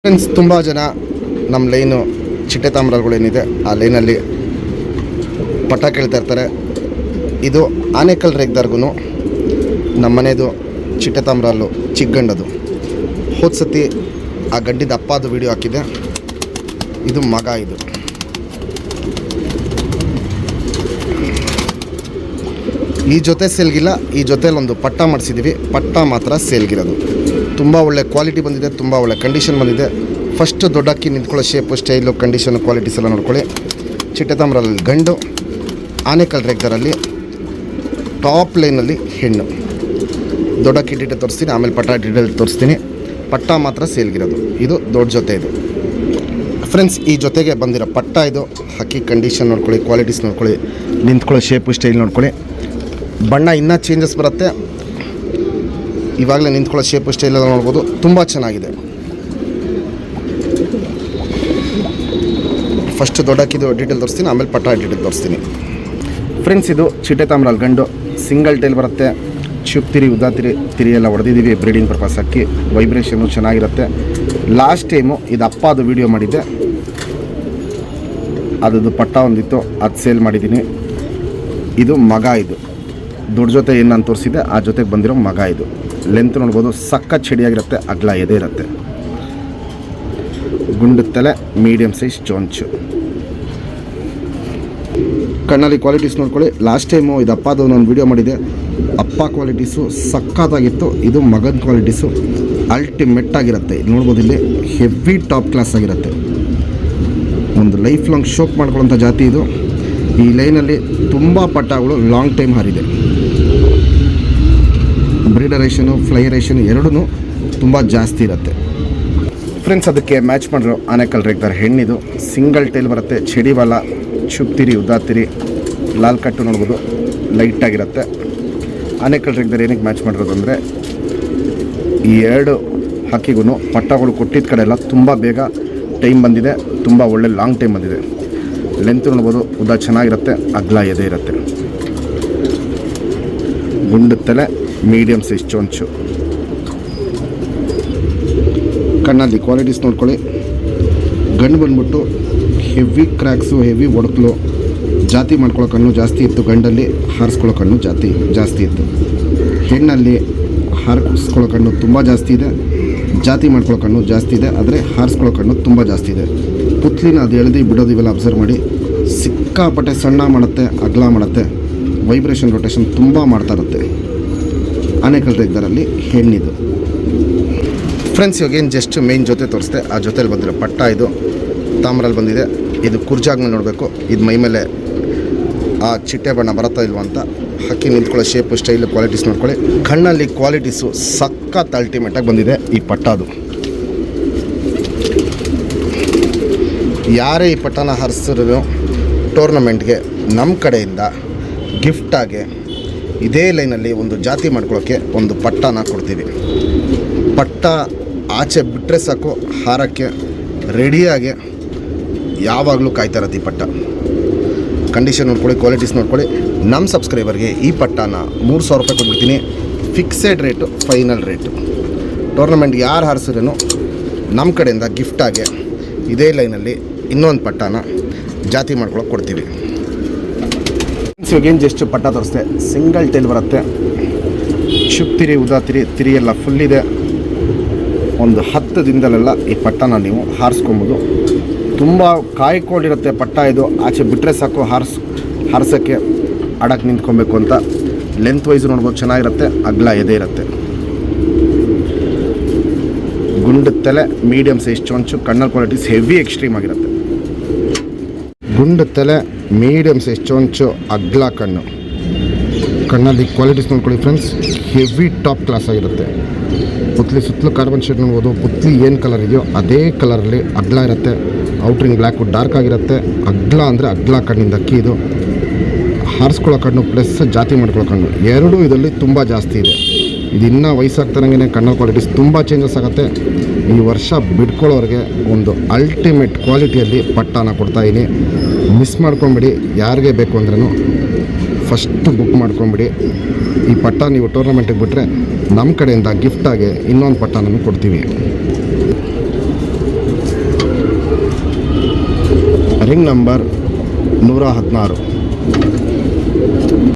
Friends, ತುಂಬ ಜನ ನಮ್ಮ ಲೈನು ಚಿಟ್ಟೆ ತಾಮ್ರಗಳೇನಿದೆ ಆ ಲೈನಲ್ಲಿ ಪಟ ಕೇಳ್ತಾ ಇರ್ತಾರೆ. ಇದು ಆನೇಕಲ್ ರೇಗ್ದಾರ್ಗು ನಮ್ಮ ಮನೆಯದು ಚಿಟ್ಟೆ ತಾಮ್ರಲ್ಲು ಚಿಕ್ಕಗಂಡದು. ಹೋದ ಸತಿ ಆ ಗಂಡಿದ ಅಪ್ಪದು ವಿಡಿಯೋ ಹಾಕಿದೆ. ಇದು ಮಗ. ಇದು ಈ ಜೊತೆ ಸೇಲ್ಗಿಲ್ಲ. ಈ ಜೊತೆಲಿ ಒಂದು ಪಟ್ಟ ಮಾಡಿಸಿದ್ದೀವಿ. ಪಟ್ಟ ಮಾತ್ರ ಸೇಲ್ಗಿರೋದು. ತುಂಬ ಒಳ್ಳೆ ಕ್ವಾಲಿಟಿ ಬಂದಿದೆ, ತುಂಬ ಒಳ್ಳೆ ಕಂಡೀಷನ್ ಬಂದಿದೆ. ಫಸ್ಟು ದೊಡ್ಡಕ್ಕಿ ನಿಂತ್ಕೊಳ್ಳೋ ಶೇಪು, ಸ್ಟೈಲು, ಕಂಡೀಷನು, ಕ್ವಾಲಿಟೀಸ್ ಎಲ್ಲ ನೋಡ್ಕೊಳ್ಳಿ. ಚಿಟ್ಟೆ ತಾಮ್ರಲ್ಲಿ ಗಂಡು, ಆನೇಕಲ್ ರೇಗ್ದಾರಲ್ಲಿ ಟಾಪ್ ಲೈನಲ್ಲಿ ಹೆಣ್ಣು. ದೊಡ್ಡಕ್ಕಿ ಡೀಟೇಲ್ ತೋರಿಸ್ತೀನಿ, ಆಮೇಲೆ ಪಟ್ಟ ಡೀಟೇಲ್ ತೋರಿಸ್ತೀನಿ. ಪಟ್ಟ ಮಾತ್ರ ಸೇಲ್ಗಿರೋದು. ಇದು ದೊಡ್ಡ ಜೊತೆ. ಇದು ಫ್ರೆಂಡ್ಸ್, ಈ ಜೊತೆಗೆ ಬಂದಿರೋ ಪಟ್ಟ. ಇದು ಹಕ್ಕಿ ಕಂಡೀಷನ್ ನೋಡ್ಕೊಳ್ಳಿ, ಕ್ವಾಲಿಟೀಸ್ ನೋಡ್ಕೊಳ್ಳಿ, ನಿಂತ್ಕೊಳ್ಳೋ ಶೇಪು, ಸ್ಟೈಲ್ ನೋಡ್ಕೊಳ್ಳಿ. ಬಣ್ಣ ಇನ್ನೂ ಚೇಂಜಸ್ ಬರುತ್ತೆ. ಇವಾಗಲೇ ನಿಂತ್ಕೊಳ್ಳೋ ಶೇಪು, ಸ್ಟೈಲ್ ಎಲ್ಲ ನೋಡ್ಬೋದು. ತುಂಬ ಚೆನ್ನಾಗಿದೆ. ಫಸ್ಟ್ ದೊಡ್ಡಕ್ಕಿದು ಡೀಟೇಲ್ ತೋರಿಸ್ತೀನಿ, ಆಮೇಲೆ ಪಟ್ಟ ಡೀಟೇಲ್ ತೋರಿಸ್ತೀನಿ. ಫ್ರೆಂಡ್ಸ್, ಇದು ಚಿಟ್ಟೆ ತಾಮ್ರಲ್ಲಿ ಗಂಡು. ಸಿಂಗಲ್ ಟೈಲ್ ಬರುತ್ತೆ. ಚುಪ್ತಿರಿ, ಉದಾತಿರಿ, ತಿರಿ ಎಲ್ಲ ಹೊಡೆದಿದ್ದೀವಿ ಬ್ರೀಡಿಂಗ್ ಪರ್ಪಸ್. ಅಕ್ಕಿ ವೈಬ್ರೇಷನ್ನು ಚೆನ್ನಾಗಿರುತ್ತೆ. ಲಾಸ್ಟ್ ಟೈಮು ಇದು ಅಪ್ಪದು ವೀಡಿಯೋ ಮಾಡಿದ್ದೆ. ಅದದು ಪಟ್ಟ ಒಂದಿತ್ತು, ಅದು ಸೇಲ್ ಮಾಡಿದ್ದೀನಿ. ಇದು ಮಗ. ಇದು ದೊಡ್ಡ ಜೊತೆ ಏನು ನಾನು ತೋರಿಸಿದ್ದೆ ಆ ಜೊತೆಗೆ ಬಂದಿರೋ ಮಗ. ಇದು ಲೆಂತ್ ನೋಡ್ಬೋದು, ಸಖತ್ ಚಡಿಯಾಗಿರುತ್ತೆ. ಅಗಲ ಎದೆ ಇರುತ್ತೆ. ಗುಂಡು ತಲೆ, ಮೀಡಿಯಮ್ ಸೈಜ್ ಚೊಂಚು. ಕಣ್ಣಲ್ಲಿ ಕ್ವಾಲಿಟೀಸ್ ನೋಡ್ಕೊಳ್ಳಿ. ಲಾಸ್ಟ್ ಟೈಮು ಇದು ಅಪ್ಪದು ಒಂದು ವೀಡಿಯೋ ಮಾಡಿದೆ. ಅಪ್ಪ ಕ್ವಾಲಿಟೀಸು ಸಖತ್ತಾಗಿತ್ತು. ಇದು ಮಗನ ಕ್ವಾಲಿಟೀಸು ಅಲ್ಟಿಮೇಟ್ ಆಗಿರುತ್ತೆ. ಇದು ನೋಡ್ಬೋದು, ಇಲ್ಲಿ ಹೆವಿ ಟಾಪ್ ಕ್ಲಾಸ್ ಆಗಿರುತ್ತೆ. ಒಂದು ಲೈಫ್ ಲಾಂಗ್ ಶೋಕ್ ಮಾಡ್ಕೊಳ್ಳೋಂಥ ಜಾತಿ ಇದು. ಈ ಲೈನಲ್ಲಿ ತುಂಬ ಪಟ್ಟಗಳು ಲಾಂಗ್ ಟೈಮ್ ಹಾರಿದೆ. ಬ್ರೀಡರೇಷನು, ಫ್ಲೈರೇಷನು ಎರಡೂ ತುಂಬ ಜಾಸ್ತಿ ಇರುತ್ತೆ. ಫ್ರೆಂಡ್ಸ್, ಅದಕ್ಕೆ ಮ್ಯಾಚ್ ಮಾಡಿರೋ ಆನೇಕಲ್ ರೇಗ್ದಾರ್ ಹೆಣ್ಣಿದು. ಸಿಂಗಲ್ ಟೈಲ್ ಬರುತ್ತೆ. ಚಡಿವಾಲ, ಚುಪ್ತಿರಿ, ಉದಾತಿರಿ, ಲಾಲ್ ಕಟ್ಟು ನೋಡ್ಬೋದು, ಲೈಟಾಗಿರುತ್ತೆ. ಆನೇಕಲ್ ರೇಗ್ದಾರ್ ಏನಕ್ಕೆ ಮ್ಯಾಚ್ ಮಾಡಿರೋದು ಅಂದರೆ, ಈ ಎರಡು ಹಕ್ಕಿಗೂ ಪಟ್ಟಗಳು ಕೊಟ್ಟಿದ್ದ ಕಡೆ ಎಲ್ಲ ತುಂಬ ಬೇಗ ಟೈಮ್ ಬಂದಿದೆ. ತುಂಬ ಒಳ್ಳೆ ಲಾಂಗ್ ಟೈಮ್ ಬಂದಿದೆ. ಲೆಂತ್ ನೋಡ್ಬೋದು, ಉದ್ದ ಚೆನ್ನಾಗಿರುತ್ತೆ. ಅಗಲ ಎದೆ ಇರುತ್ತೆ. ಗುಂಡು ತಲೆ, ಮೀಡಿಯಮ್ ಸೈಜ್ ಚೊಂಚು. ಕಣ್ಣಲ್ಲಿ ಕ್ವಾಲಿಟೀಸ್ ನೋಡ್ಕೊಳ್ಳಿ. ಗಂಡು ಬಂದ್ಬಿಟ್ಟು ಹೆವಿ ಕ್ರ್ಯಾಕ್ಸು, ಹೆವಿ ಒಡಕಲು, ಜಾತಿ ಮಾಡ್ಕೊಳ್ಳೋ ಕಣ್ಣು ಜಾಸ್ತಿ ಇತ್ತು. ಗಂಡಲ್ಲಿ ಹಾರಿಸ್ಕೊಳ್ಳೋ ಕಣ್ಣು ಜಾಸ್ತಿ ಇತ್ತು. ಹೆಣ್ಣಲ್ಲಿ ಹಾರಿಸ್ಕೊಳ್ಳೋ ಕಣ್ಣು ತುಂಬ ಜಾಸ್ತಿ ಇದೆ. ಜಾತಿ ಮಾಡ್ಕೊಳ್ಳೋ ಕಣ್ಣು ಜಾಸ್ತಿ ಇದೆ, ಆದರೆ ಹಾರಿಸ್ಕೊಳ್ಳೋ ಕಣ್ಣು ತುಂಬ ಜಾಸ್ತಿ ಇದೆ. ಪುತ್ಲಿನ ಅದು ಎಳೆದು ಬಿಡೋದು ಇವೆಲ್ಲ ಅಬ್ಸರ್ವ್ ಮಾಡಿ. ಸಿಕ್ಕಾಪಟ್ಟೆ ಸಣ್ಣ ಮಾಡುತ್ತೆ, ಅಗಲ ಮಾಡುತ್ತೆ. ವೈಬ್ರೇಷನ್, ರೊಟೇಷನ್ ತುಂಬ ಮಾಡ್ತಾ ಇರುತ್ತೆ. ಆನೇಕಲ್ ರೇಗ್ದಾರಲ್ಲಿ ಹೆಣ್ಣಿದು. ಫ್ರೆಂಡ್ಸ್, ಇವಾಗೇನು ಜಸ್ಟ್ ಮೇನ್ ಜೊತೆ ತೋರಿಸ್ದೆ. ಆ ಜೊತೆಲಿ ಬಂದಿರೋ ಪಟ್ಟ. ಇದು ತಾಮ್ರಲ್ಲಿ ಬಂದಿದೆ. ಇದು ಕುರ್ಜಾಗ ಮೇಲೆ ನೋಡಬೇಕು. ಇದು ಮೈ ಮೇಲೆ ಆ ಚಿಟ್ಟೆ ಬಣ್ಣ ಬರುತ್ತಾ ಇಲ್ವ ಅಂತ. ಹಕ್ಕಿ ನಿಂತ್ಕೊಳ್ಳೋ ಶೇಪು, ಸ್ಟೈಲು, ಕ್ವಾಲಿಟೀಸ್ ನೋಡ್ಕೊಳ್ಳಿ. ಕಣ್ಣಲ್ಲಿ ಕ್ವಾಲಿಟೀಸು ಸಖತ್ ಅಲ್ಟಿಮೇಟಾಗಿ ಬಂದಿದೆ ಈ ಪಟ್ಟದು. ಯಾರೇ ಈ ಪಟ್ಟನ ಹರಿಸಿದ್ರು ಟೂರ್ನಮೆಂಟ್ಗೆ ನಮ್ಮ ಕಡೆಯಿಂದ ಗಿಫ್ಟಾಗಿ ಇದೇ ಲೈನಲ್ಲಿ ಒಂದು ಜಾತಿ ಮಾಡ್ಕೊಳ್ಳೋಕ್ಕೆ ಒಂದು ಪಟ್ಟನ ಕೊಡ್ತೀವಿ. ಪಟ್ಟ ಆಚೆ ಬಿಟ್ಟರೆ ಸಾಕು, ಹಾರಕ್ಕೆ ರೆಡಿಯಾಗಿ ಯಾವಾಗಲೂ ಕಾಯ್ತಾ ಇರತ್ತೆ ಈ ಪಟ್ಟ. ಕಂಡೀಷನ್ ನೋಡ್ಕೊಳ್ಳಿ, ಕ್ವಾಲಿಟೀಸ್ ನೋಡ್ಕೊಳ್ಳಿ. ನಮ್ಮ ಸಬ್ಸ್ಕ್ರೈಬರ್ಗೆ ಈ ಪಟ್ಟನ 3,000 ರೂಪಾಯಿ ಕೊಟ್ಬಿಡ್ತೀನಿ. Fixed rate, final rate. ಟೂರ್ನಮೆಂಟ್ಗೆ ಯಾರು ಹಾರಿಸಿದ್ರೂ ನಮ್ಮ ಕಡೆಯಿಂದ ಗಿಫ್ಟಾಗಿ ಇದೇ ಲೈನಲ್ಲಿ ಇನ್ನೊಂದು ಪಟ್ಟನ ಜಾತಿ ಮಾಡ್ಕೊಳಕ್ಕೆ ಕೊಡ್ತೀವಿ. ಇವಾಗೇನು ಜಸ್ಟ್ ಪಟ್ಟ ತೋರಿಸ್ದೆ. ಸಿಂಗಲ್ ಟೈಲ್ ಬರುತ್ತೆ. ಚುಪ್ತಿರಿ, ಉದಾತಿರಿ, ತಿರಿ ಎಲ್ಲ ಫುಲ್ಲಿದೆ. ಒಂದು 10 ದಿನದಲ್ಲೆಲ್ಲ ಈ ಪಟ್ಟನ ನೀವು ಹಾರಿಸ್ಕೊಬೋದು. ತುಂಬ ಕಾಯ್ಕೊಂಡಿರುತ್ತೆ ಪಟ್ಟ. ಇದು ಆಚೆ ಬಿಟ್ಟರೆ ಸಾಕು, ಹಾರಿಸೋಕ್ಕೆ ಅಡಕ್ಕೆ ನಿಂತ್ಕೊಬೇಕು ಅಂತ. ಲೆಂತ್ ವೈಸ್ ನೋಡ್ಬೋದು, ಚೆನ್ನಾಗಿರುತ್ತೆ. ಅಗಲ ಎದೆ ಇರುತ್ತೆ. ಗುಂಡು ತಲೆ, ಮೀಡಿಯಮ್ ಸೈಜ್ ಚೊಂಚು. ಕಣ್ಣಲ್ ಕ್ವಾಲಿಟೀಸ್ ಹೆವಿ ಎಕ್ಸ್ಟ್ರೀಮ್ ಆಗಿರುತ್ತೆ. ಗುಂಡು ತಲೆ, ಮೀಡಿಯಮ್ ಸೈಜ್ ಚೊಂಚು, ಅಗ್ಲ ಕಣ್ಣು. ಕಣ್ಣಲ್ಲಿ ಕ್ವಾಲಿಟೀಸ್ ನೋಡ್ಕೊಳ್ಳಿ ಫ್ರೆಂಡ್ಸ್, ಹೆವಿ ಟಾಪ್ ಕ್ಲಾಸ್ ಆಗಿರುತ್ತೆ. ಪುತ್ಲಿ ಸುತ್ತಲೂ ಕಾರ್ಬನ್ ಶೇಡ್ ನೋಡ್ಬೋದು. ಪುತ್ಲಿ ಏನು ಕಲರ್ ಇದೆಯೋ ಅದೇ ಕಲರಲ್ಲಿ ಅಗ್ಲ ಇರುತ್ತೆ. ಔಟ್ರಿಂಗ್ ಬ್ಲ್ಯಾಕು ಡಾರ್ಕ್ ಆಗಿರುತ್ತೆ. ಅಗ್ಲ ಅಂದರೆ ಅಗ್ಲ ಕಣ್ಣಿಂದ ಅಕ್ಕಿ. ಇದು ಹಾರಿಸ್ಕೊಳ್ಳೋ ಕಣ್ಣು ಪ್ಲಸ್ ಜಾತಿ ಮಾಡ್ಕೊಳ್ಳೋ ಕಣ್ಣು ಎರಡೂ ಇದರಲ್ಲಿ ತುಂಬ ಜಾಸ್ತಿ ಇದೆ. ಇದು ಇನ್ನೂ ವಯಸ್ಸಾಗ್ತಾರಂಗೆ ಕಣ್ಣಲ್ಲಿ ಕ್ವಾಲಿಟೀಸ್ ತುಂಬ ಚೇಂಜಸ್ ಆಗುತ್ತೆ. ಈ ವರ್ಷ ಬಿಡ್ಕೊಳ್ಳೋರಿಗೆ ಒಂದು ಅಲ್ಟಿಮೇಟ್ ಕ್ವಾಲಿಟಿಯಲ್ಲಿ ಪಟ್ಟನ ಕೊಡ್ತಾಯಿದ್ದೀನಿ. ಮಿಸ್ ಮಾಡ್ಕೊಂಬಿಡಿ. ಯಾರಿಗೆ ಬೇಕು ಅಂದ್ರೂ ಫಸ್ಟ್ ಬುಕ್ ಮಾಡ್ಕೊಂಬಿಡಿ. ಈ ಪಟ್ಟ ನೀವು ಟೂರ್ನಮೆಂಟಿಗೆ ಬಿಟ್ಟರೆ ನಮ್ಮ ಕಡೆಯಿಂದ ಗಿಫ್ಟಾಗಿ ಇನ್ನೊಂದು ಪಟ್ಟನೂ ಕೊಡ್ತೀವಿ. Ring number 116.